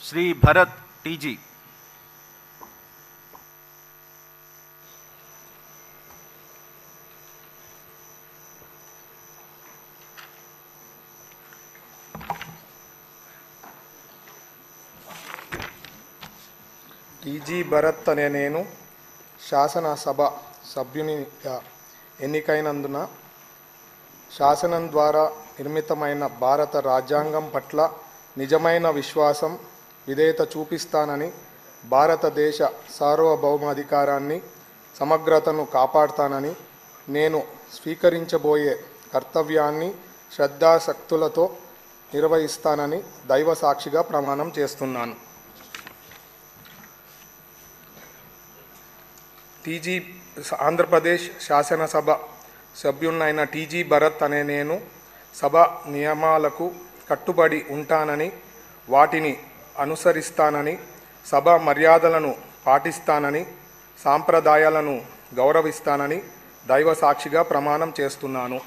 Shri Bharat TG. TG Bharat అనే నేను శాసనసభ సభ్యునిగా ఎన్నికైనందున శాసనం ద్వారా నిర్మితమైన భారత రాజ్యాంగం పట్ల నిజమైన విశ్వాసం, విధేయత చూపిస్తానని, భారతదేశ సార్వభౌమాధికారాన్ని, సమగ్రతను కాపాడుతానని, నేను స్వీకరించబోయే కర్తవ్యాన్ని శ్రద్ధాశక్తులతో నిర్వహిస్తానని దైవ సాక్షిగా ప్రమాణం చేస్తున్నాను. ఆంధ్రప్రదేశ్ శాసనసభ సభ్యున్నైన టీజీ భరత్ అనే నేను సభ నియమాలకు కట్టుబడి ఉంటానని, వాటిని అనుసరిస్తానని, సభ మర్యాదలను పాటిస్తానని, సాంప్రదాయాలను గౌరవిస్తానని దైవ సాక్షిగా ప్రమాణం చేస్తున్నాను.